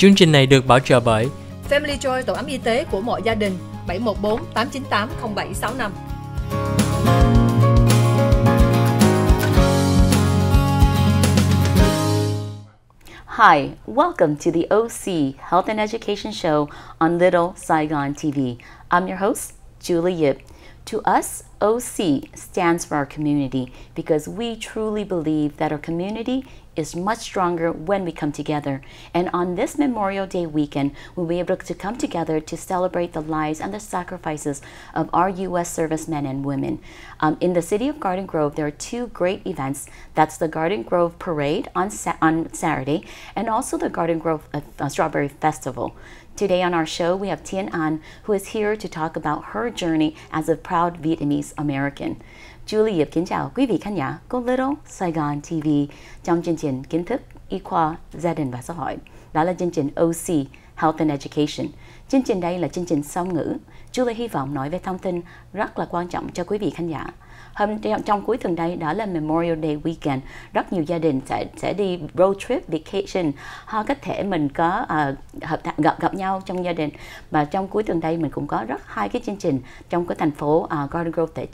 Chương trình này được bảo trợ bởi Family Joy, tổ ấm y tế của mọi gia đình, 714 898 0765. Hi, welcome to the OC Health and Education Show on Little Saigon TV. I'm your host, Julie Yip. To us, OC stands for our community because we truly believe that our community is much stronger when we come together. And on this Memorial Day weekend, we'll be able to come together to celebrate the lives and the sacrifices of our U.S. servicemen and women. In the city of Garden Grove, there are two great events. That's the Garden Grove Parade on Saturday, and also the Garden Grove Strawberry Festival. Today on our show, we have Thien, who is here to talk about her journey as a proud Vietnamese American. Julie Yip kính chào quý vị khán giả của Little Saigon TV trong chương trình kiến thức, y khoa, gia đình và xã hội. Đó là chương trình OC Health and Education. Chương trình đây là chương trình song ngữ. Julie hy vọng nói về thông tin rất là quan trọng cho quý vị khán giả. Trong cuối tuần đây, đó là Memorial Day weekend. Rất nhiều gia đình sẽ đi road trip, vacation. Họ có thể mình có gặp nhau trong gia đình. Và trong cuối tuần đây mình cũng có rất hai cái chương trình trong cái thành phố Garden Grove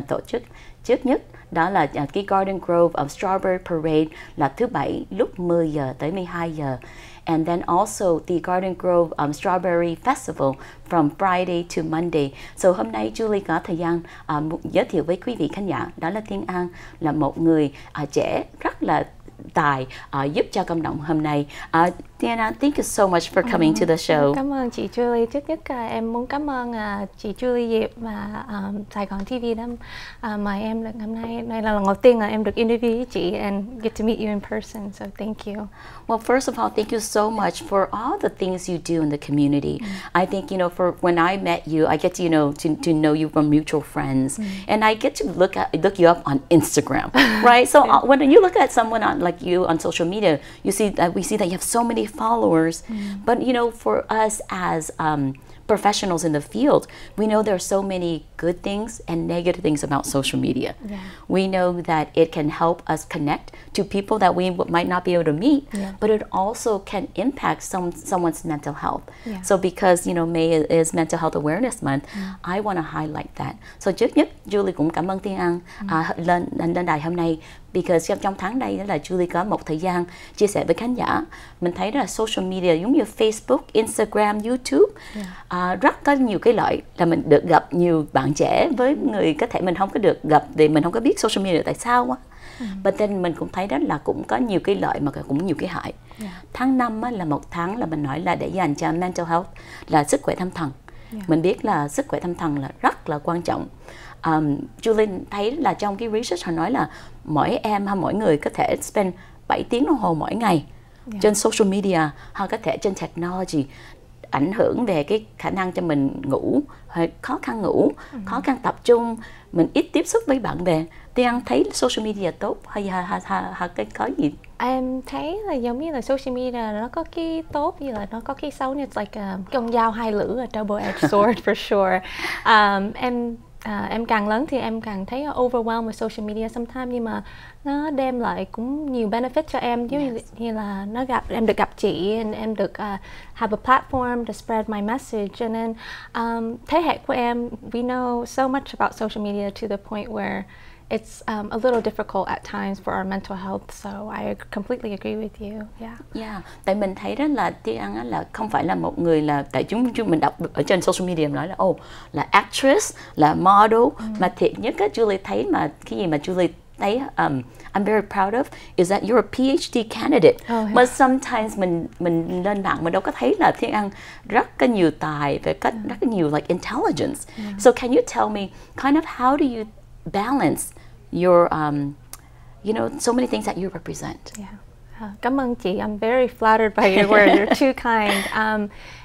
tổ chức. Trước nhất đó là cái Garden Grove of Strawberry Parade là thứ Bảy lúc 10 giờ tới 12 giờ. And then also the Garden Grove Strawberry Festival from Friday to Monday. So hôm nay Julie có thời gian giới thiệu với quý vị khán giả. Đó là Thien là một người trẻ rất là tài giúp cho cộng đồng hôm nay. Thien, thank you so much for coming to the show. Cảm ơn chị Julie. Trước nhất em muốn cảm ơn chị Julie Diệp và Sài Gòn TV đã mời em được hôm nay. Đây là lần đầu tiên em được interview với chị and get to meet you in person. So thank you. Well, first of all, thank you so much for all the things you do in the community. I think, for when I met you, I get to, to know you from mutual friends, and I get to look you up on Instagram, right? So when you look at someone like you on social media, we see that you have so many followers. But for us as professionals in the field, we know there are so many good things and negative things about social media. Yeah. We know that it can help us connect to people that we might not be able to meet, but it also can impact someone's mental health. Yeah. So because May is Mental Health Awareness Month, I want to highlight that. So trước nhất, Julie cũng cảm ơn Thien lên đài hôm nay, because trong tháng này là Julie có một thời gian chia sẻ với khán giả. Mình thấy là social media giống như Facebook, Instagram, YouTube rất có nhiều cái lợi là mình được gặp nhiều bạn trẻ với người có thể mình không có được gặp vì mình không có biết social media tại sao á. But then mình cũng thấy đó là cũng có nhiều cái lợi mà cũng nhiều cái hại. Tháng 5 là một tháng là mình nói là để dành cho mental health, là sức khỏe tâm thần. Mình biết là sức khỏe tâm thần là rất là quan trọng. Julie thấy là trong cái research họ nói là mỗi người có thể spend 7 tiếng đồng hồ mỗi ngày trên social media, hoặc có thể trên technology, ảnh hưởng về cái khả năng cho mình ngủ, khó khăn ngủ, khó khăn tập trung, mình ít tiếp xúc với bạn bè. Thien thấy social media tốt hay cái có gì? Em thấy là giống như là social media nó có cái tốt như là nó có cái xấu, như like con dao hai lưỡi, a double-edged sword for sure. Em càng lớn thì em càng thấy overwhelmed with social media sometimes, nhưng mà nó đem lại cũng nhiều benefit cho em, giống như là em được gặp chị, em được have a platform to spread my message. Cho nên thế hệ của em, we know so much about social media to the point where it's a little difficult at times for our mental health, so I completely agree with you. Yeah. Tại mình thấy đó là Thien là không phải là một người là tại chúng mình đọc ở trên social media nói là là actress, là model, mà thiệt nhất á Julie thấy mà cái gì mà Julie thấy I'm very proud of is that you're a PhD candidate. But sometimes mình lên mạng mình đâu có thấy là Thien rất có nhiều tài và rất có nhiều like intelligence. So can you tell me kind of how do you balance your so many things that you represent? Cảm ơn chị. I'm very flattered by your words. You're too kind.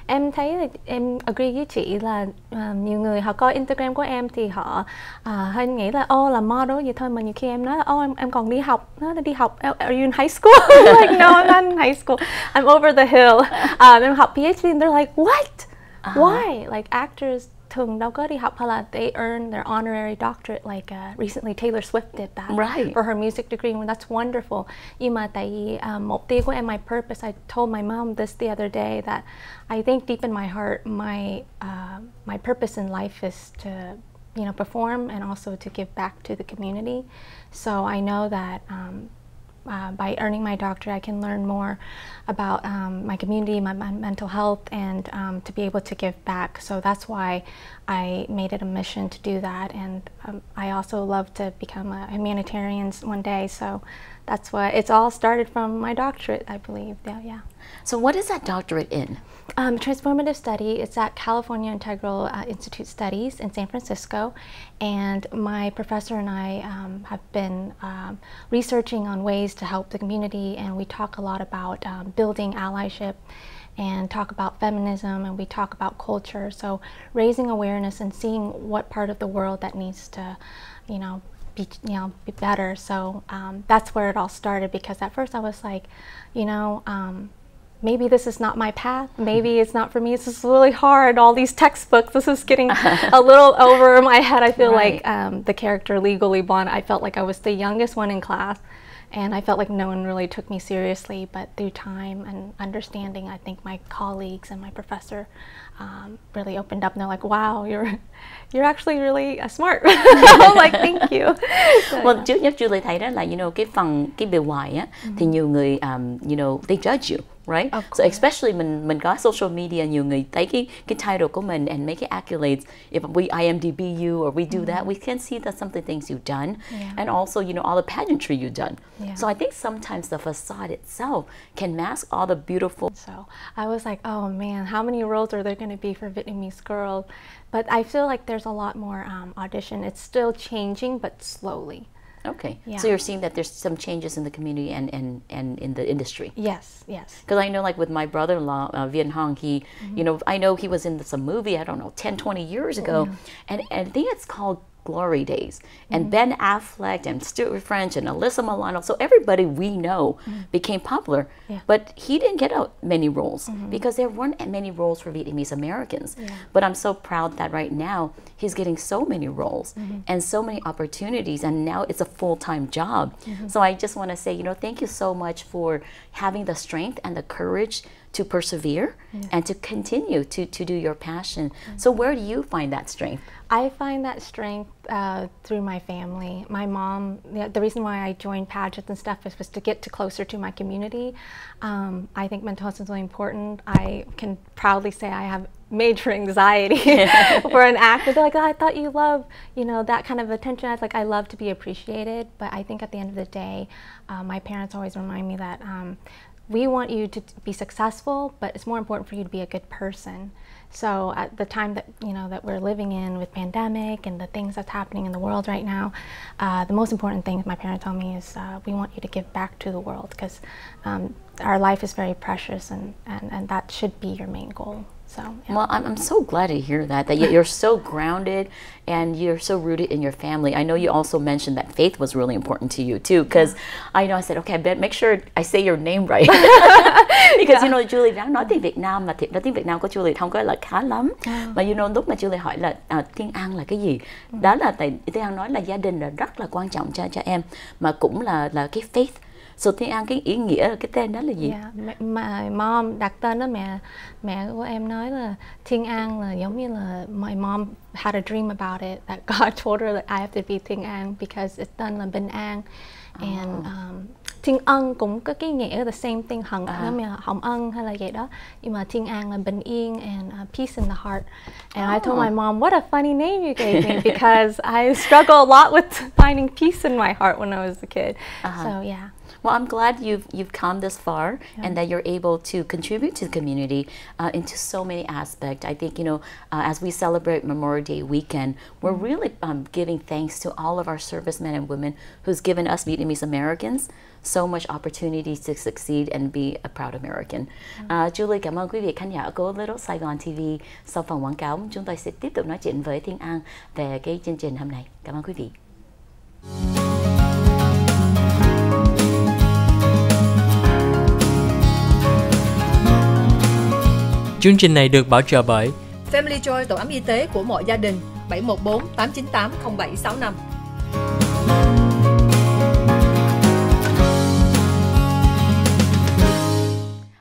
Em thấy là em agree với chị là nhiều người họ coi Instagram của em thì họ hơi nghĩ là là model vậy thôi, mà nhiều khi em nói là em còn đi học. Nó là đi học, are you in high school? Like no, I'm not in high school. I'm over the hill. Em học PhD and they're like what? Why? Like actors thường đâu có đi học hay là they earn their honorary doctorate like recently Taylor Swift did that for her music degree, and that's wonderful. Nhưng mà tại vì mục tiêu của em, my purpose, I told my mom this the other day that I think deep in my heart my purpose in life is to perform and also to give back to the community. So I know that by earning my doctorate, I can learn more about my community, my mental health, and to be able to give back. So that's why I made it a mission to do that. And I also love to become a humanitarian one day. So that's why it's all started from my doctorate, I believe. Yeah. So what is that doctorate in? Transformative study. It's at California Integral Institute Studies in San Francisco, and my professor and I have been researching on ways to help the community, and we talk a lot about building allyship and talk about feminism, and we talk about culture. So raising awareness and seeing what part of the world that needs to, be better. So that's where it all started, because at first I was like, maybe this is not my path. Maybe it's not for me. This is really hard. All these textbooks. This is getting a little over my head. I feel like the character Legally Blonde, I felt like I was the youngest one in class. And I felt like no one really took me seriously. But through time and understanding, I think my colleagues and my professor really opened up. And they're like, wow, you're actually really smart. I'm like, thank you. Well, trước nhất Julie thấy đó là, cái bề ngoài á, thì nhiều người, they judge you. Right? So especially mình có social media, nhiều người thấy cái title của mình and make it accolades. If we IMDb you or we do that, we can see that some of the things you've done, and also all the pageantry you've done. So I think sometimes the facade itself can mask all the beautiful. So I was like, oh man, how many roles are there going to be for Vietnamese girls? But I feel like there's a lot more audition. It's still changing, but slowly. Okay, so you're seeing that there's some changes in the community and in the industry. Yes. Because I know, like with my brother-in-law, Vien Hong, he, I know he was in some movie, I don't know, 10, 20 years ago, and I think it's called Glory Days, and Ben Affleck and Stuart French and Alyssa Milano, so everybody we know became popular, but he didn't get out many roles because there weren't many roles for Vietnamese Americans. But I'm so proud that right now he's getting so many roles and so many opportunities, and now it's a full-time job. So I just want to say, thank you so much for having the strength and the courage to persevere and to continue to do your passion. So where do you find that strength? I find that strength through my family. My mom, the reason why I joined pageants and stuff was to get closer to my community. I think mental health is really important. I can proudly say I have major anxiety for an actor. They're like, oh, I thought you love, that kind of attention. I was like, I love to be appreciated, but I think at the end of the day, my parents always remind me that we want you to be successful, but it's more important for you to be a good person. So at the time that that we're living in with pandemic and the things that's happening in the world right now, the most important thing my parents tell me is we want you to give back to the world, because our life is very precious, and that should be your main goal. So, well, I'm so glad to hear that you're so grounded and you're so rooted in your family. I know you also mentioned that faith was really important to you too, because I said, okay, I better make sure I say your name right. Because Julie đang nói tiếng Việt Nam mà thiệt ra tiếng Việt Nam của Julie không có là khá lắm. Mà lúc mà Julie hỏi là Thiên An là cái gì, đó là tại Thiên An nói là gia đình là rất là quan trọng cho em, mà cũng là cái faith. So Thiên An, cái ý nghĩa cái tên đó là gì? My mom đặt tên đó, mẹ của em nói là Thiên An là giống như là my mom had a dream about it, that God told her that I have to be Thiên An because it's tên là bình an. And Thiên Ân cũng có cái nghĩa the same thing, Hồng Ân hay là vậy đó, nhưng mà Thiên An là bình yên and peace in the heart. And I told my mom, what a funny name you gave me, because I struggle a lot with finding peace in my heart when I was a kid. So yeah. Well, I'm glad you've come this far and that you're able to contribute to the community into so many aspects. I think, as we celebrate Memorial Day weekend, we're really giving thanks to all of our servicemen and women who's given us Vietnamese Americans so much opportunities to succeed and be a proud American. Julie, cảm ơn quý vị khán giả của Little Saigon TV. Sau phần quảng cáo, chúng tôi sẽ tiếp tục nói chuyện với Thiên An về cái chương trình hôm nay. Cảm ơn quý vị. Chương trình này được bảo trợ bởi Family Joy, tổ ấm y tế của mọi gia đình, 714 898 0765.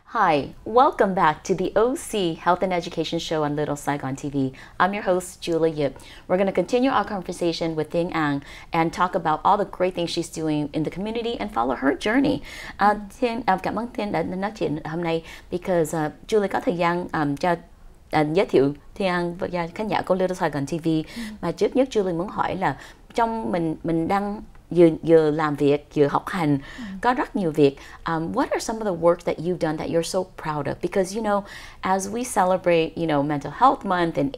Hi, welcome back to the OC Health and Education Show on Little Saigon TV. I'm your host, Julie Yip. We're going to continue our conversation with Thien and talk about all the great things she's doing in the community and follow her journey. Thien, cảm ơn Thien đã nói chuyện hôm nay because Julie có thời gian cho giới thiệu Thien và khán giả của Little Saigon TV. Mà trước nhất Julie muốn hỏi là trong mình đang vừa làm việc, vừa học hành, có rất nhiều việc. What are some of the work that you've done that you're so proud of? Because, you know, as we celebrate, you know, Mental Health Month and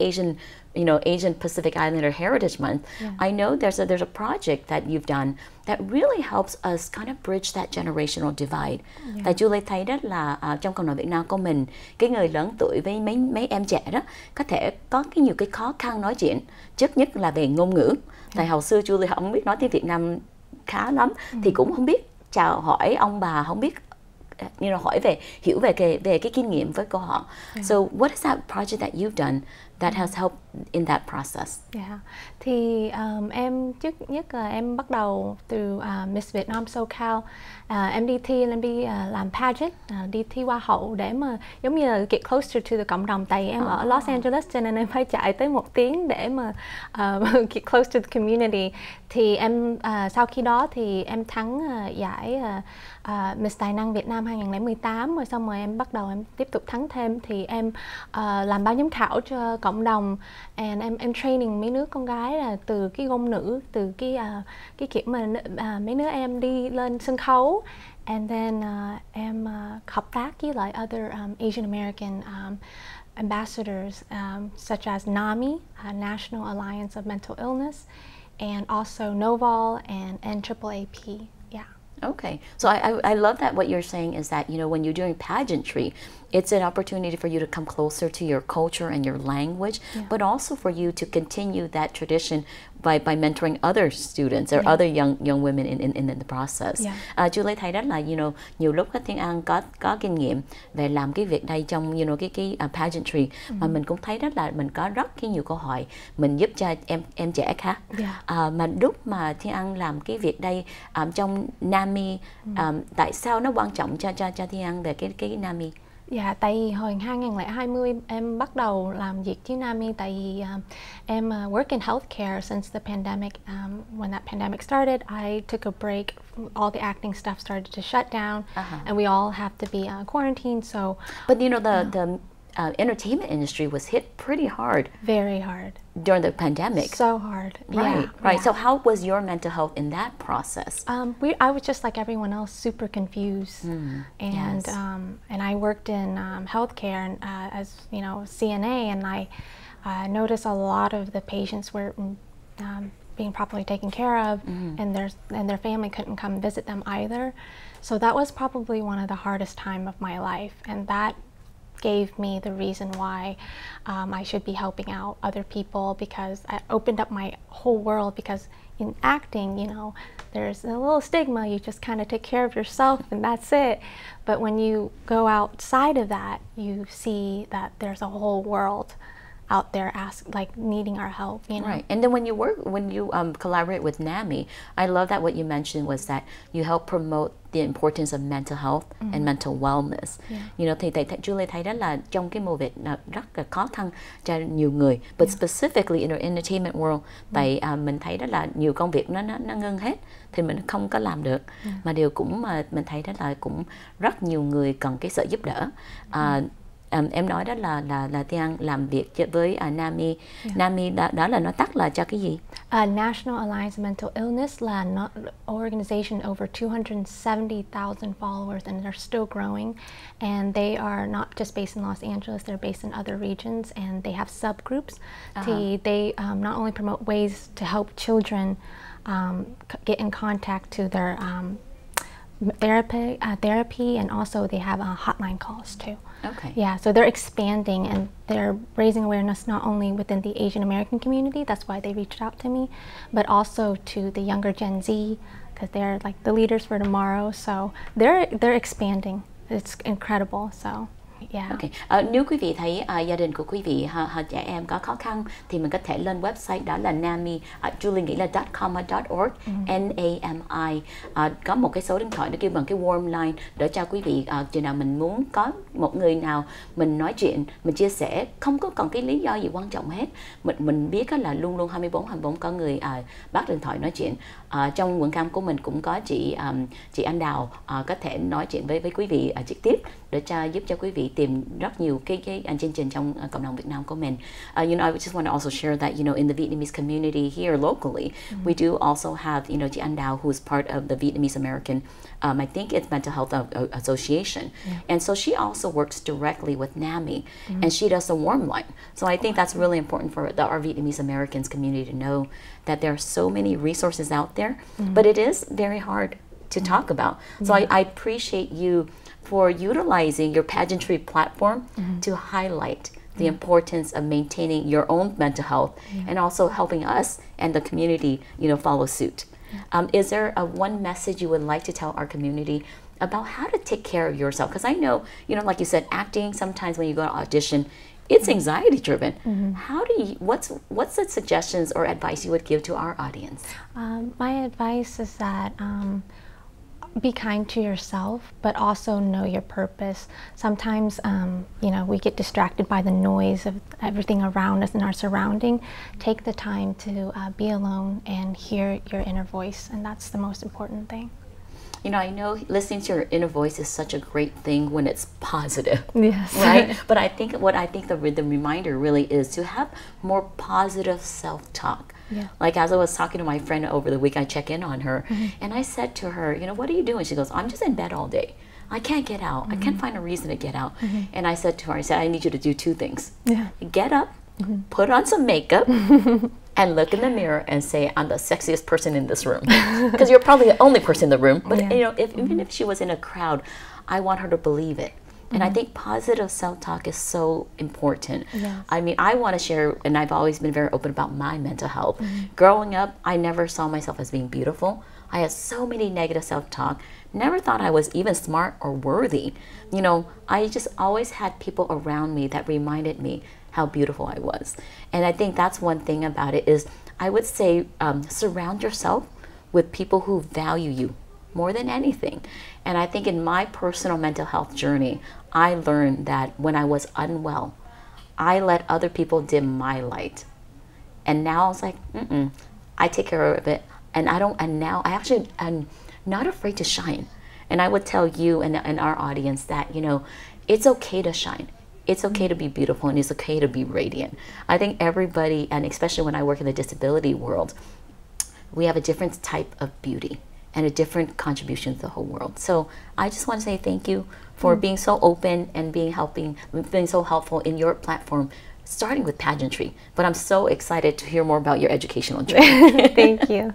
Asian Pacific Islander Heritage Month, I know there's a project that you've done that really helps us kind of bridge that generational divide. Tại Julie thấy đó là trong cộng đồng Việt Nam của mình, cái người lớn tuổi với mấy em trẻ đó có thể có nhiều cái khó khăn nói chuyện. Trước nhất là về ngôn ngữ. Tại hồi xưa Julie không biết nói tiếng Việt Nam khá lắm, thì cũng không biết chào hỏi ông bà, không biết hiểu về cái kinh nghiệm với của họ. So what is that project that you've done that has helped in that process? Thì em trước nhất là em bắt đầu từ Miss Vietnam SoCal. Em đi thi, em đi làm pageant, đi thi hoa hậu để mà giống như là get closer to the cộng đồng. Tại em ở Los Angeles cho nên em phải chạy tới 1 tiếng để mà get close to the community. Thì em sau khi đó thì em thắng giải Miss Tài năng Việt Nam 2018, rồi xong rồi em bắt đầu em tiếp tục thắng thêm. Thì em làm ban giám khảo cho cộng đồng, and em training mấy đứa con gái là từ cái ngôn ngữ, từ cái kiểu mà mấy đứa em đi lên sân khấu, and then em hợp tác với lại other Asian American ambassadors such as NAMI, National Alliance of Mental Illness, and also NOVAL and NAAAP. Okay, so I love that what you're saying is that, you know, when you're doing pageantry, it's an opportunity for you to come closer to your culture and your language, but also for you to continue that tradition by mentoring other students or other young women in the process. Julie thấy rất là, you know, nhiều lúc Thien có kinh nghiệm về làm cái việc đây trong, you know, cái pageantry, mà mình cũng thấy rất là mình có rất nhiều câu hỏi mình giúp cho em trẻ khác. Mà lúc mà Thien làm cái việc đây trong NAMI, tại sao nó quan trọng cho Thien về cái NAMI? Tại vì hồi 2020 em bắt đầu làm việc với NAMI, tại vì em work in healthcare since the pandemic. When that pandemic started, I took a break. All the acting stuff started to shut down, and we all have to be quarantined. So, but you know the entertainment industry was hit pretty hard. Very hard. During the pandemic. So hard. Right. So how was your mental health in that process? I was just like everyone else, super confused. And I worked in healthcare and, as you know, CNA, and I noticed a lot of the patients were being properly taken care of, and their family couldn't come visit them either. So that was probably one of the hardest time of my life, and that gave me the reason why I should be helping out other people, because I opened up my whole world. Because in acting, you know, there's a little stigma, you just kind of take care of yourself and that's it. But when you go outside of that, you see that there's a whole world out there needing our help, you know. Right. And then when you collaborate with NAMI, I love that what you mentioned was that you help promote the importance of mental health and mental wellness. You know, thì Julie thấy đó là trong cái mùa Việt rất là khó khăn cho nhiều người, but specifically in the entertainment world, tại mình thấy đó là nhiều công việc nó ngưng hết thì mình không có làm được, mà điều cũng mà mình thấy đó là cũng rất nhiều người cần cái sự giúp đỡ. Em nói đó là Thien làm việc với NAMI. NAMI đó là nó tắt là cho cái gì? National Alliance of Mental Illness là an organization over 270,000 followers, and they're still growing. And they are not just based in Los Angeles; they're based in other regions, and they have subgroups. Thì they not only promote ways to help children get in contact to their therapy, and also they have hotline calls too. Okay. Yeah, so they're expanding and they're raising awareness not only within the Asian American community, that's why they reached out to me, but also to the younger Gen Z, because they're like the leaders for tomorrow. So they're expanding. It's incredible. So Yeah. Okay. Nếu quý vị thấy gia đình của quý vị trẻ em có khó khăn thì mình có thể lên website đó là NAMI, Julie nghĩ là .com.org, NAMI. Có một cái số điện thoại nó kêu bằng cái warm line để cho quý vị chừng nào mình muốn có một người nào mình nói chuyện, mình chia sẻ, không có còn cái lý do gì quan trọng hết. Mình biết là luôn luôn 24/24 có người bắt điện thoại nói chuyện. Trong quận cam của mình cũng có chị Anh Đào có thể nói chuyện với quý vị trực tiếp để giúp cho quý vị tìm rất nhiều cái chương trình trong cộng đồng Việt Nam của mình. You know, I just want to also share that, you know, in the Vietnamese community here locally, we do also have, you know, chị Anh Đào, who is part of the Vietnamese American, I think it's Mental Health Association, and so she also works directly with NAMI, and she does a warm line. So I think that's really important for our Vietnamese Americans community to know that there are so many resources out there, but it is very hard to talk about. So I appreciate you for utilizing your pageantry platform to highlight the importance of maintaining your own mental health and also helping us and the community, you know, follow suit. Is there one message you would like to tell our community about how to take care of yourself? Because I know, you know, like you said, acting, sometimes when you go to audition, it's anxiety driven. How do you, what's the suggestions or advice you would give to our audience? My advice is that be kind to yourself, but also know your purpose. Sometimes, you know, we get distracted by the noise of everything around us and our surrounding. Take the time to be alone and hear your inner voice, and that's the most important thing. You know, I know listening to your inner voice is such a great thing when it's positive, yes, right? But I think the reminder really is to have more positive self-talk. Yeah. Like as I was talking to my friend over the week, I check in on her, and I said to her, you know, what are you doing? She goes, I'm just in bed all day. I can't get out. I can't find a reason to get out. And I said to her, I need you to do two things. Yeah. Get up, put on some makeup, and look in the mirror and say, I'm the sexiest person in this room. Because you're probably the only person in the room. But you know, even if she was in a crowd, I want her to believe it. And I think positive self-talk is so important. Yes. I mean, I want to share, and I've always been very open about my mental health. Growing up, I never saw myself as being beautiful. I had so many negative self-talk. Never thought I was even smart or worthy. You know, I just always had people around me that reminded me how beautiful I was. And I think that's one thing about it is, I would say, surround yourself with people who value you more than anything. And I think in my personal mental health journey, I learned that when I was unwell, I let other people dim my light. And now I was like, I take care of it. And now I actually am not afraid to shine. And I would tell you and our audience that, you know, it's okay to shine. It's okay to be beautiful, and it's okay to be radiant. I think everybody, and especially when I work in the disability world, we have a different type of beauty and a different contribution to the whole world. So I just want to say thank you for being so open and being so helpful in your platform, starting with pageantry. But I'm so excited to hear more about your educational journey. Thank you.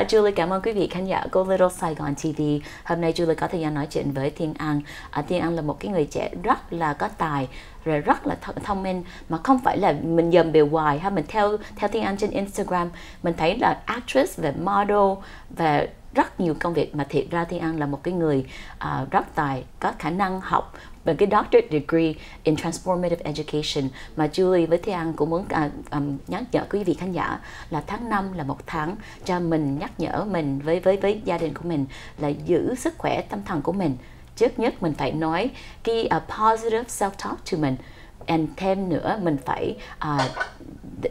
Julie cảm ơn quý vị khán giả của Little Saigon TV. Hôm nay Julie có thời gian nói chuyện với Thien An. Thien An là một cái người trẻ rất là có tài, rồi rất là thông minh, mà không phải là mình dầm bề ngoài ha. Mình theo Thien An trên Instagram, mình thấy là actress và model và rất nhiều công việc, mà thiệt ra Thien An là một cái người rất tài, có khả năng học về cái doctorate degree in transformative education. Mà Julie với Thien An cũng muốn nhắc nhở quý vị khán giả là tháng 5 là một tháng cho mình, nhắc nhở mình với gia đình của mình là giữ sức khỏe tâm thần của mình. Trước nhất mình phải nói cái positive self-talk to mình. And thêm nữa mình phải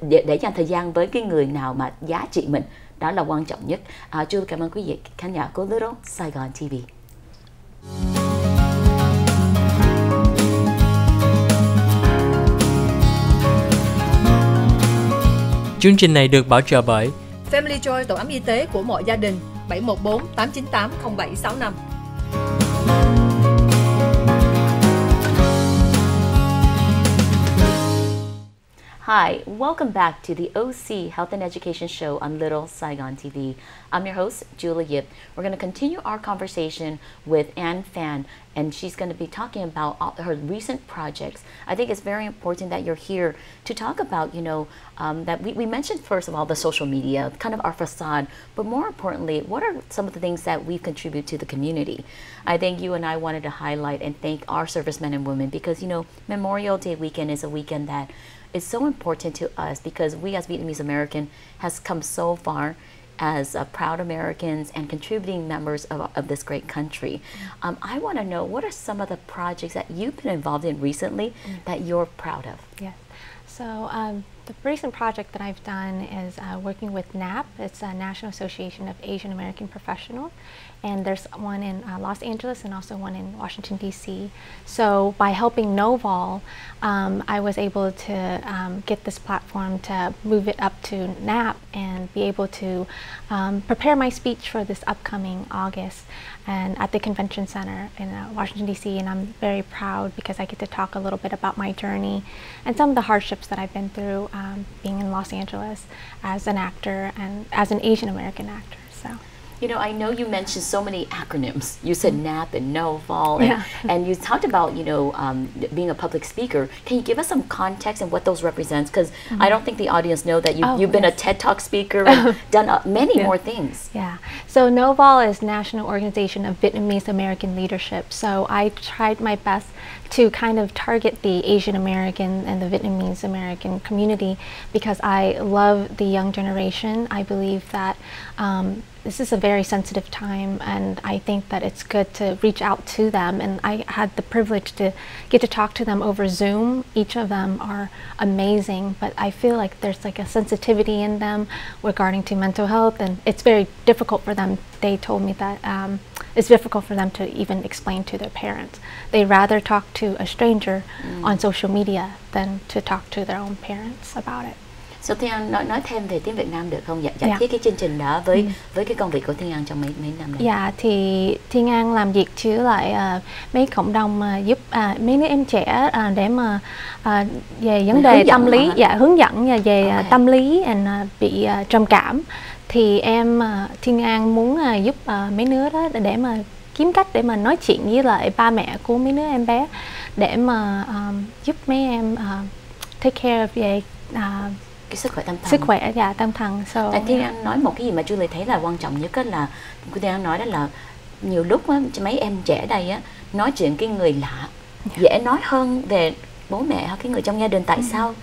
để dành thời gian với cái người nào mà giá trị mình. Đó là quan trọng nhất. Julie cảm ơn quý vị khán giả của Little Saigon TV. Chương trình này được bảo trợ bởi Family Joy, tổ ấm y tế của mọi gia đình, 714 898 0765. Hi, welcome back to the OC Health and Education Show on Little Saigon TV. I'm your host, Julie Yip. We're going to continue our conversation with Phan, and she's going to be talking about her recent projects. I think it's very important that you're here to talk about, that we mentioned, first of all, the social media, kind of our facade, but more importantly, what are some of the things that we've contributed to the community? I think you and I wanted to highlight and thank our servicemen and women because, Memorial Day weekend is a weekend that is so important to us because we as Vietnamese American has come so far as proud Americans and contributing members of this great country. I want to know, what are some of the projects that you've been involved in recently that you're proud of? Yes. So the recent project that I've done is working with NAP. It's a National Association of Asian American Professionals. And there's one in Los Angeles and also one in Washington, D.C. So by helping Noval, I was able to get this platform to move it up to NAP and be able to prepare my speech for this upcoming August and at the Convention Center in Washington, D.C. And I'm very proud because I get to talk a little bit about my journey and some of the hardships that I've been through being in Los Angeles as an actor and as an Asian American actor. So. I know you mentioned so many acronyms. You said NAP and NOVAL, and you talked about, being a public speaker. Can you give us some context and what those represents? Because I don't think the audience know that you've been a TED Talk speaker and done many more things. Yeah. So NOVAL is National Organization of Vietnamese American Leadership. So I tried my best to kind of target the Asian American and the Vietnamese American community because I love the young generation. I believe that this is a very sensitive time and I think that it's good to reach out to them, and I had the privilege to get to talk to them over Zoom. Each of them are amazing, but I feel like there's like a sensitivity in them regarding to mental health, and it's very difficult for them. They told me that it's difficult for them to even explain to their parents. They rather talk to a stranger on social media than to talk to their own parents about it. So Thien nói thêm về tiếng Việt Nam được không? Giải thích cái chương trình đó với cái công việc của Thien trong mấy năm này. Dạ, thì Thien làm việc với lại mấy cộng đồng giúp mấy đứa em trẻ để mà về vấn đề tâm lý, hướng dẫn về tâm lý and bị trầm cảm. Thì Thien muốn giúp mấy đứa đó để mà kiếm cách để mà nói chuyện với lại ba mẹ của mấy đứa em bé để mà giúp mấy em take care về cái sức khỏe tâm thần. Sức khỏe tâm thần. Thì anh nói một cái gì mà Julie thấy là quan trọng nhất là cô đang nói đó là nhiều lúc á, mấy em trẻ đây á nói chuyện cái người lạ dễ nói hơn về bố mẹ hoặc cái người trong gia đình. Tại sao?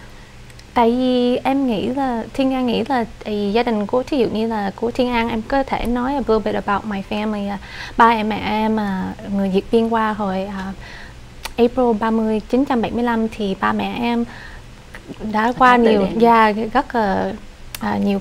Tại vì em nghĩ là Thien nghĩ là gia đình của, thí dụ như là của Thien em có thể nói a little bit about my family. Ba em mẹ em người Việt Biên qua hồi April 30 1975 thì ba mẹ em đã qua nhiều rất là nhiều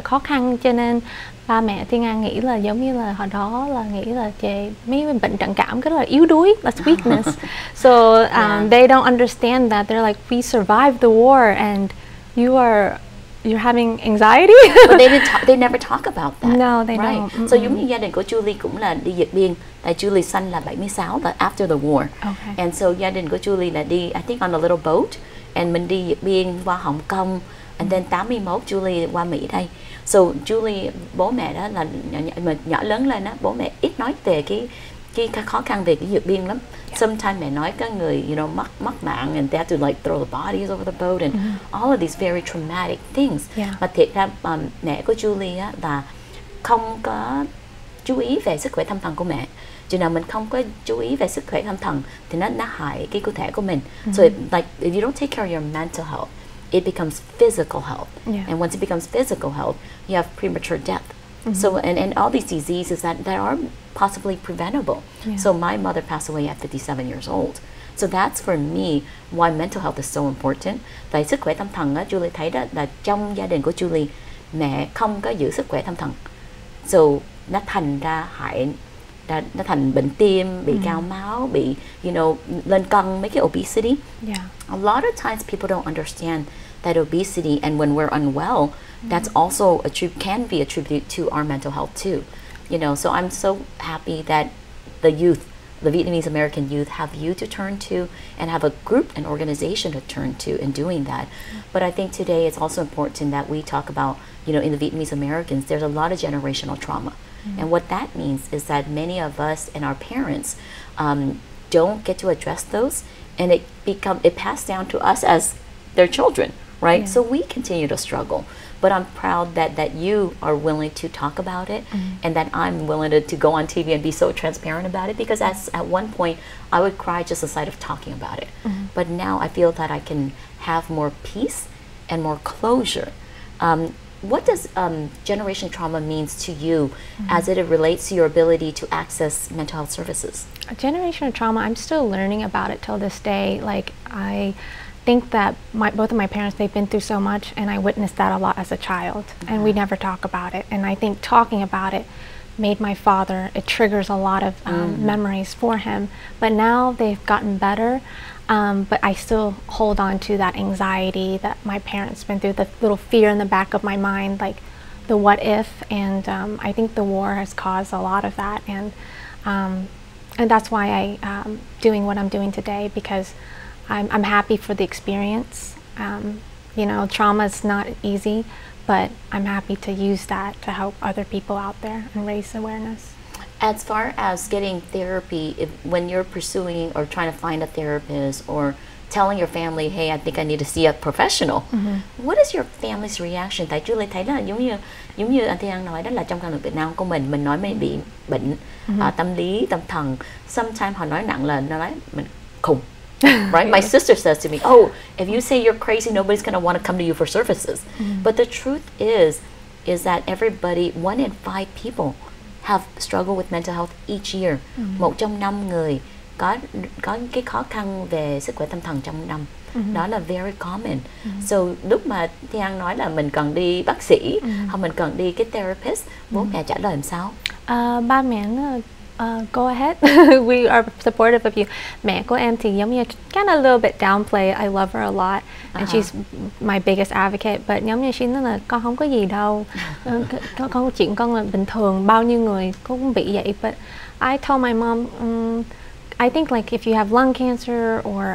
khó khăn, cho nên ba mẹ Thien nghĩ là giống như là hồi đó là nghĩ là về mấy bệnh trầm cảm rất là yếu đuối, that's weakness. So they don't understand that. They're like, we survived the war and you're having anxiety. But they never talk about that. No, they don't. So giống như gia đình của Julie cũng là đi Việt Biên. Tại Julie sinh là 76 là after the war. Okay. And so gia đình của Julie là đi, I think on a little boat. And mình đi Việt Biên qua Hồng Kông, and then 81 Julie qua Mỹ đây. So Julie, bố mẹ đó là nhỏ lớn lên á, bố mẹ ít nói về cái khó khăn về cái Việt Biên lắm. Sometimes mẹ nói các người mắc mạng and they have to like throw the bodies over the boat and all of these very traumatic things. Mà thiệt ra mẹ của Julie á là không có chú ý về sức khỏe tâm thần của mẹ. Chừng nào mình không có chú ý về sức khỏe tâm thần thì nó hại cái cơ thể của mình. So like if you don't take care of your mental health, it becomes physical health. And once it becomes physical health, you have premature death. So and all these diseases that are possibly preventable. So my mother passed away at 57 years old. So that's for me why mental health is so important. Tại sức khỏe tâm thần á, Julie thấy đó là trong gia đình của Julie, mẹ không có giữ sức khỏe tâm thần. So nó thành ra hại, nó thành bệnh tim, bị cao máu, bị lên cân, mấy cái obesity. A lot of times people don't understand that obesity, and when we're unwell, that's also can be attributed to our mental health too. So I'm so happy that the youth the Vietnamese American youth have you to turn to and have a group, an organization to turn to in doing that. But I think today it's also important that we talk about, you know, in the Vietnamese Americans, there's a lot of generational trauma. And what that means is that many of us and our parents don't get to address those, and it passed down to us as their children, right? Yeah. So we continue to struggle. But I'm proud that you are willing to talk about it, and that I'm willing to go on TV and be so transparent about it, because at one point I would cry just the sight of talking about it. But now I feel that I can have more peace and more closure. What does generation trauma means to you as it relates to your ability to access mental health services? Generational trauma, I'm still learning about it till this day. Like, I think that both of my parents, they've been through so much, and I witnessed that a lot as a child, and we never talk about it. And I think talking about it made my father, it triggers a lot of memories for him. But now they've gotten better. But I still hold on to that anxiety that my parents been through, the little fear in the back of my mind, like the what if, and I think the war has caused a lot of that, and that's why I'm doing what I'm doing today, because I'm happy for the experience. You know, trauma is not easy, but I'm happy to use that to help other people out there and raise awareness. As far as getting therapy, when you're pursuing or trying to find a therapist, or telling your family, hey, I think I need to see a professional, what is your family's reaction? Tại Julie thấy là giống như anh Thien nói đó, là trong cộng đồng Việt Nam của mình nói mình bị bệnh tâm lý, tâm thần. Sometimes họ nói nặng là nó nói mình khùng. Right? My sister says to me, oh, if you say you're crazy, nobody's going to want to come to you for services. But the truth is that everybody, 1 in 5 people have struggled with mental health each year. 1 trong 5 người có cái khó khăn về sức khỏe tâm thần trong năm. Đó là very common. So lúc mà Thien nói là mình cần đi bác sĩ, hoặc mình cần đi cái therapist, bố mẹ trả lời làm sao? Ba mẹ go ahead. We are supportive of you. Mẹ của em thì giống như kind of a little bit downplay. I love her a lot, and she's my biggest advocate. But giống như she nói là con không có gì đâu, con chuyện con là bình thường, bao nhiêu người cũng bị vậy. But I told my mom, I think like if you have lung cancer or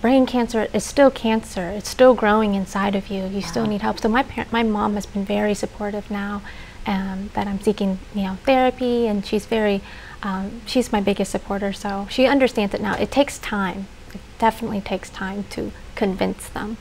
brain cancer, it's still cancer. It's still growing inside of you. You still need help. So my mom has been very supportive now. That I'm seeking, you know, therapy, and she's she's my biggest supporter. So she understands it now. It takes time. It definitely takes time to convince them.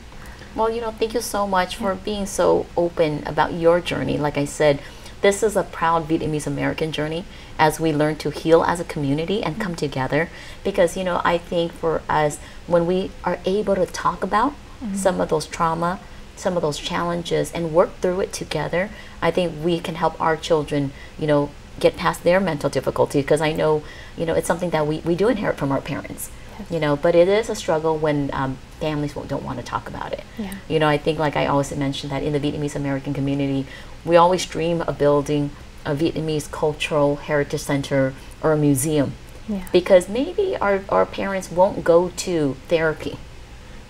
Well, you know, thank you so much for being so open about your journey. Like I said, this is a proud Vietnamese American journey as we learn to heal as a community and come together. Because, you know, I think for us, when we are able to talk about some of those trauma, some of those challenges, and work through it together, I think we can help our children, you know, get past their mental difficulty. Because I know, you know, it's something that we do inherit from our parents, you know, but it is a struggle when families don't want to talk about it. You know, I think, like I always mentioned, that in the Vietnamese American community, we always dream of building a Vietnamese cultural heritage center or a museum. Because maybe our parents won't go to therapy,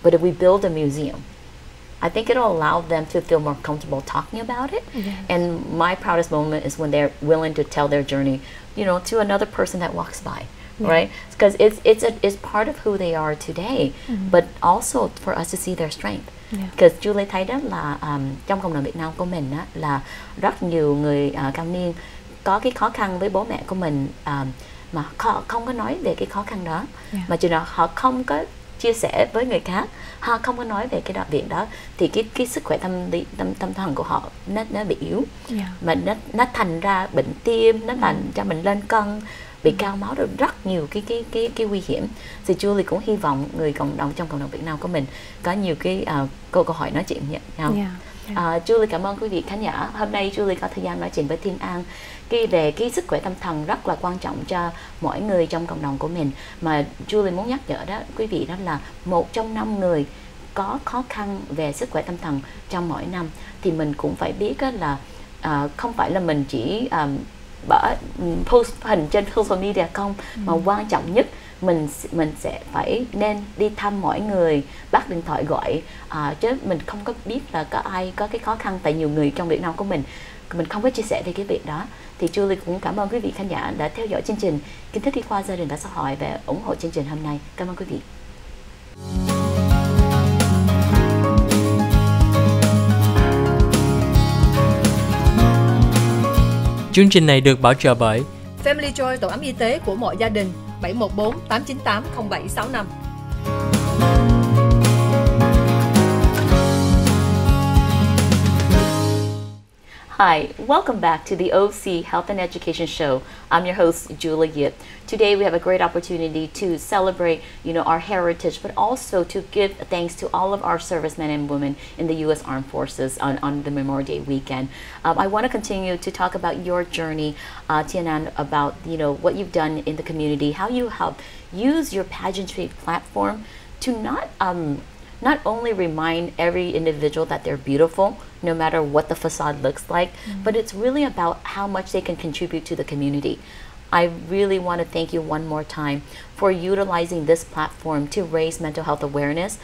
but if we build a museum, I think it'll allow them to feel more comfortable talking about it. And my proudest moment is when they're willing to tell their journey, you know, to another person that walks by, right? Because it's part of who they are today, but also for us to see their strength. Because Julie thấy đó là trong cộng đồng Việt Nam của mình á, là rất nhiều người cao niên có cái khó khăn với bố mẹ của mình, mà họ không có nói về cái khó khăn đó, mà chừng nào họ không có chia sẻ với người khác, họ không có nói về cái việc đó, thì cái sức khỏe tâm thần của họ nó bị yếu, mà nó thành ra bệnh tim, nó thành ra mình lên cân, bị cao máu, rồi rất nhiều cái nguy hiểm. Thì Julie cũng hy vọng người trong cộng đồng Việt Nam của mình có nhiều cái câu hỏi nói chuyện nhau. Julie cảm ơn quý vị khán giả. Hôm nay Julie có thời gian nói chuyện với Thiên An về cái sức khỏe tâm thần rất là quan trọng cho mỗi người trong cộng đồng của mình. Mà Julie muốn nhắc nhở đó quý vị, đó là 1 trong 5 người có khó khăn về sức khỏe tâm thần trong mỗi năm. Thì mình cũng phải biết là không phải là mình chỉ post hình trên social media không, mà quan trọng nhất mình sẽ phải nên đi thăm mỗi người, bắt điện thoại gọi, chứ mình không có biết là có ai có cái khó khăn. Tại nhiều người trong Việt Nam của mình mình không có chia sẻ về cái việc đó. Thì Julie cũng cảm ơn quý vị khán giả đã theo dõi chương trình Kiến thức y khoa gia đình và xã hội và ủng hộ chương trình hôm nay. Cảm ơn quý vị. Chương trình này được bảo trợ bởi Family Joy, tổ ấm y tế của mọi gia đình, 714 898 0765. Hi, welcome back to the OC Health and Education Show. I'm your host, Julie Yip. Today we have a great opportunity to celebrate, our heritage, but also to give thanks to all of our servicemen and women in the U.S. Armed Forces on the Memorial Day weekend. I want to continue to talk about your journey, Thien, about, what you've done in the community, how you help use your pageantry platform to not only remind every individual that they're beautiful, no matter what the facade looks like, but it's really about how much they can contribute to the community. I really want to thank you one more time for utilizing this platform to raise mental health awareness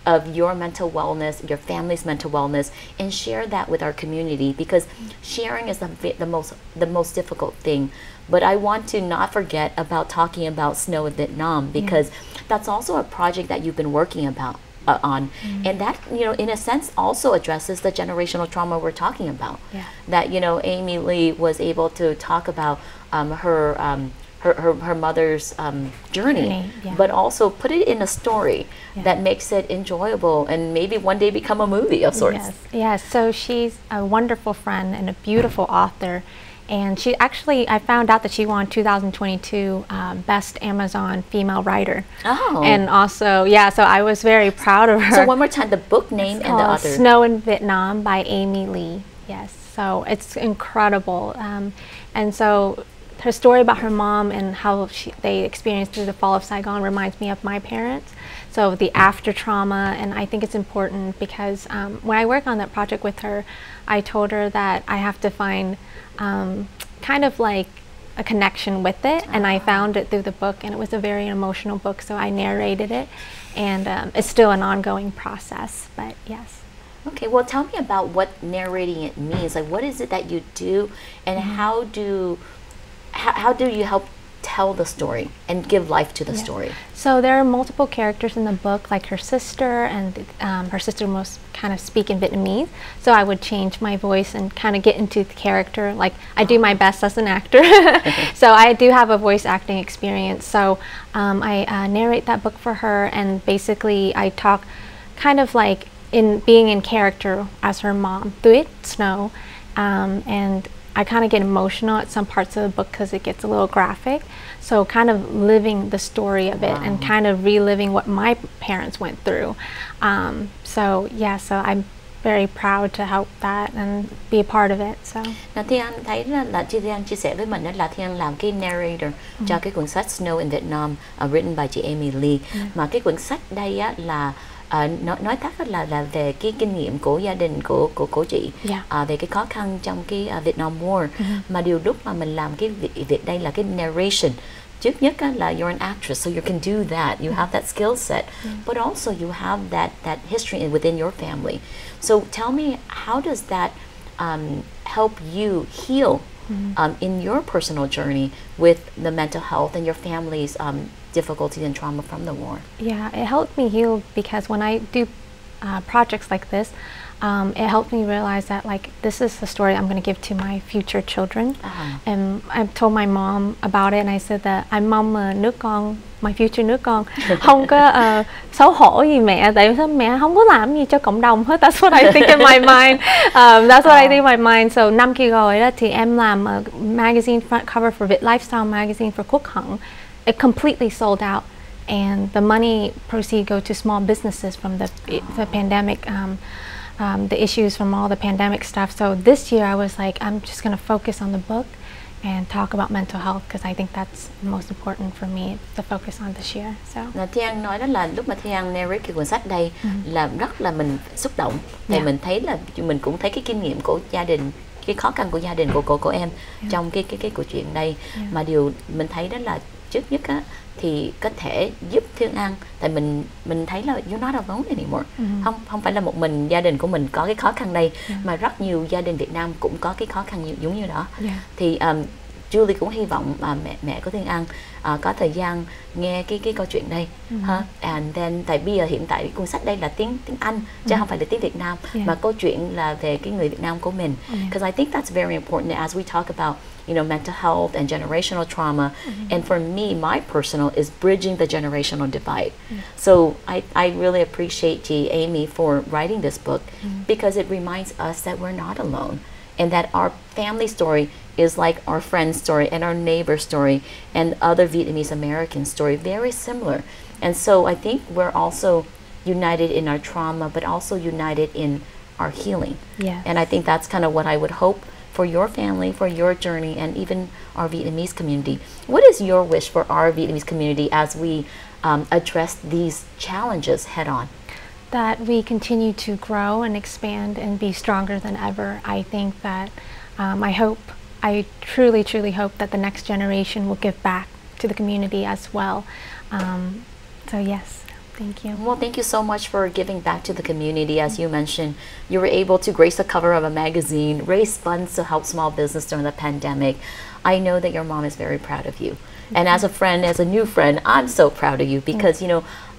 of your mental wellness, your family's mental wellness, and share that with our community, because sharing is the most difficult thing. But I want to not forget about talking about snow in Vietnam, because that's also a project that you've been working on, and that in a sense also addresses the generational trauma we're talking about. That Amy Lee was able to talk about her mother's journey, but also put it in a story that makes it enjoyable and maybe one day become a movie of sorts. Yes. So she's a wonderful friend and a beautiful author. And she actually, I found out that she won 2022 Best Amazon Female Writer. Oh. And also, so I was very proud of her. So one more time, the book name and the author. Snow in Vietnam by Amy Lee. Yes, so it's incredible. And so her story about her mom and how they experienced through the fall of Saigon reminds me of my parents. So the after trauma, and I think it's important because when I work on that project with her, I told her that I have to find kind of like a connection with it, and I found it through the book, and it was a very emotional book, so I narrated it, and it's still an ongoing process, but yes. Okay, well, tell me about what narrating it means. Like, what is it that you do, and how do you help tell the story and give life to the story? So there are multiple characters in the book, like her sister, and her sister most kind of speak in Vietnamese. So I would change my voice and kind of get into the character. Like I do my best as an actor. So I do have a voice acting experience. So I narrate that book for her, and basically I talk kind of like in being in character as her mom, Thien, Snow, and I kind of get emotional at some parts of the book because it gets a little graphic. So kind of living the story of it and kind of reliving what my parents went through. So I'm very proud to help that and be a part of it. So. Now, Thien thấy là Thien chia sẻ với mình là Thien làm cái narrator cho cái cuốn sách Snow in Vietnam written by chị Amy Lee. Mà cái cuốn sách đây á, là nói tắt là về cái kinh nghiệm của gia đình của chị về cái khó khăn trong cái Vietnam War. Mà điều lúc mà mình làm cái việc đây là cái narration. Trước nhất là you're an actress, so you can do that. You have that skill set, but also you have that history within your family. So tell me, how does that help you heal in your personal journey with the mental health and your family's difficulties and trauma from the war? Yeah, it helped me heal because when I do projects like this, it helped me realize that like this is the story I'm going to give to my future children. And I told my mom about it, and I said that I mong nước con, my future nước con không có xấu hổ gì mẹ, tại vì mẹ không có làm gì cho cộng đồng hết. That's what I think in my mind. That's what I think in my mind. So năm kia rồi đó thì em làm a magazine front cover for Việt Lifestyle magazine for Quốc Hận. It completely sold out, and the money proceeds go to small businesses from the pandemic. The issues from all the pandemic stuff. So this year I was like, I'm just going to focus on the book and talk about mental health because I think that's most important for me to focus on this year. So. Thien nói đó là lúc mà Thien narrate cái cuốn sách đây là rất là mình xúc động. Thì mình thấy là mình cũng thấy cái kinh nghiệm của gia đình cái khó khăn của gia đình của em trong cái câu chuyện đây. Mà điều mình thấy đó là trước nhất á, thì có thể giúp Thiên An, tại mình thấy là you're not alone anymore. Không phải là một mình gia đình của mình có cái khó khăn đây, mà rất nhiều gia đình Việt Nam cũng có cái khó khăn giống như đó. Thì Julie cũng hy vọng mẹ của Thiên An có thời gian nghe cái câu chuyện đây. And then tại bây giờ hiện tại cuốn sách đây là tiếng Anh chứ không phải là tiếng Việt Nam, mà câu chuyện là về cái người Việt Nam của mình. Because I think that's very important as we talk about mental health and generational trauma. And for me, my personal is bridging the generational divide. So I really appreciate chị Amy for writing this book because it reminds us that we're not alone. And that our family story is like our friend's story and our neighbor's story and other Vietnamese American story, very similar. And so I think we're also united in our trauma, but also united in our healing. And I think that's kind of what I would hope for your family, for your journey, and even our Vietnamese community. What is your wish for our Vietnamese community as we address these challenges head on? That we continue to grow and expand and be stronger than ever. I think that I truly hope that the next generation will give back to the community as well. So yes, thank you. Well, thank you so much for giving back to the community. As you mentioned, you were able to grace the cover of a magazine, raise funds to help small business during the pandemic. I know that your mom is very proud of you. And as a friend, as a new friend, I'm so proud of you because,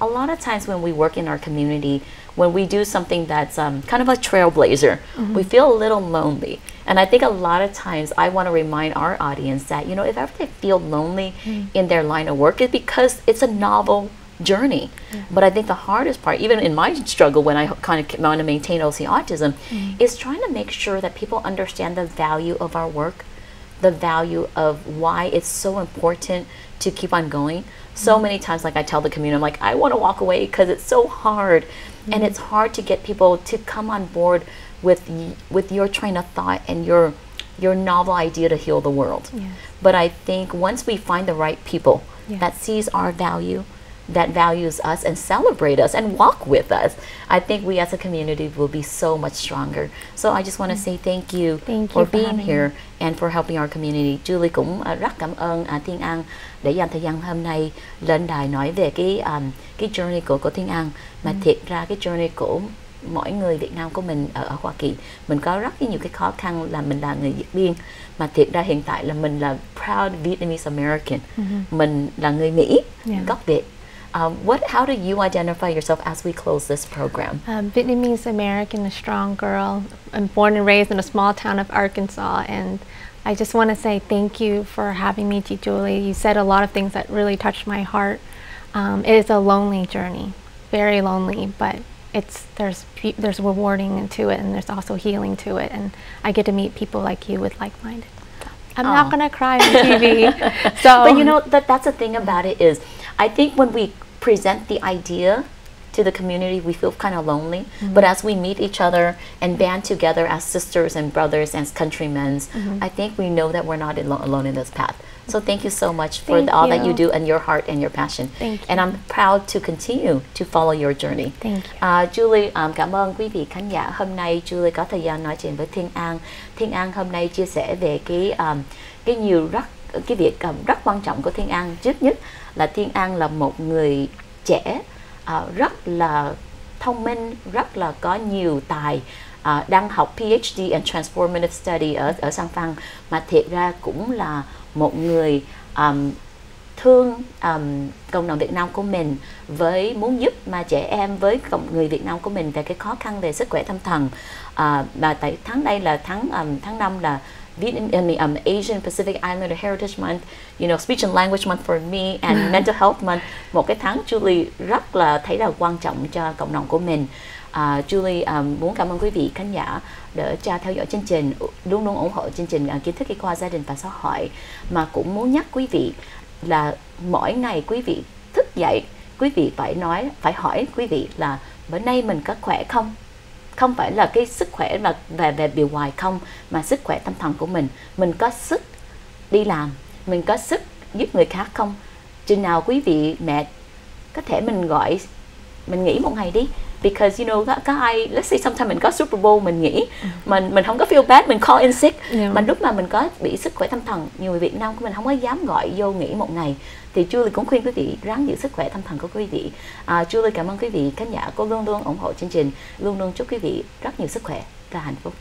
a lot of times when we work in our community, when we do something that's kind of a trailblazer, we feel a little lonely. And I think a lot of times I want to remind our audience that, if ever they feel lonely in their line of work, it's because it's a novel journey. But I think the hardest part, even in my struggle when I kind of want to maintain OC autism, is trying to make sure that people understand the value of our work, the value of why it's so important to keep on going. So many times, like I tell the community, I'm like, I want to walk away because it's so hard. And it's hard to get people to come on board with your train of thought and your novel idea to heal the world. But I think once we find the right people that sees our value, that values us and celebrate us and walk with us, I think we as a community will be so much stronger. So I just want to say thank you for being here and for helping our community. Julie cũng rất cảm ơn Thiên An để dành thời gian hôm nay lên đài nói về cái journey của Thiên An, mà thiệt ra cái journey của mỗi người Việt Nam của mình ở Hoa Kỳ, mình có rất nhiều cái khó khăn là mình là người Việt Biên, mà thiệt ra hiện tại là mình là proud Vietnamese American, mình là người Mỹ gốc Việt. How do you identify yourself as we close this program? Vietnamese American, a strong girl. I'm born and raised in a small town of Arkansas, and I just want to say thank you for having me, chị Julie. You said a lot of things that really touched my heart. It is a lonely journey, very lonely, but there's rewarding to it, and there's also healing to it, and I get to meet people like you with like-minded. I'm not gonna cry on TV. But that's the thing about it is, I think when we present the idea to the community, we feel kind of lonely. But as we meet each other and band together as sisters and brothers and countrymen, I think we know that we're not alone in this path. So thank you so much for all that you do and your heart and your passion. Thank you. And I'm proud to continue to follow your journey. Thank you. Julie, cảm ơn quý vị khán giả. Hôm nay Julie có thời gian nói chuyện với Thiên An. Thiên An hôm nay chia sẻ về cái việc rất quan trọng của Thiên An. Trước nhất là Thiên An là một người trẻ rất là thông minh, rất là có nhiều tài, đang học PhD in Transformative Study ở San Phan, mà thiệt ra cũng là một người thương cộng đồng Việt Nam của mình, với muốn giúp mà trẻ em với người Việt Nam của mình về cái khó khăn về sức khỏe tâm thần. Và tại tháng đây là tháng 5 là Asian Pacific Islander Heritage Month, Speech and Language Month for me, and Mental Health Month. Một cái tháng Julie rất là thấy là quan trọng cho cộng đồng của mình. Julie muốn cảm ơn quý vị khán giả để cho theo dõi chương trình, luôn luôn ủng hộ chương trình kiến thức y khoa gia đình và xã hội, mà cũng muốn nhắc quý vị là mỗi ngày quý vị thức dậy, quý vị phải hỏi quý vị là bữa nay mình có khỏe không? Không phải là cái sức khỏe mà về bề ngoài không, mà sức khỏe tâm thần của mình có sức đi làm, mình có sức giúp người khác không? Chừng nào quý vị mệt, có thể mình nghỉ một ngày đi, Because you know các ai, let's say sometimes mình có Super Bowl mình nghĩ mình không có feel bad, mình call in sick. Mà lúc mà mình có bị sức khỏe tâm thần, nhiều người Việt Nam của mình không có dám gọi vô nghỉ một ngày, thì Julie cũng khuyên quý vị ráng giữ sức khỏe tâm thần của quý vị. Julie cảm ơn quý vị khán giả, cô luôn luôn ủng hộ chương trình, luôn luôn chúc quý vị rất nhiều sức khỏe và hạnh phúc.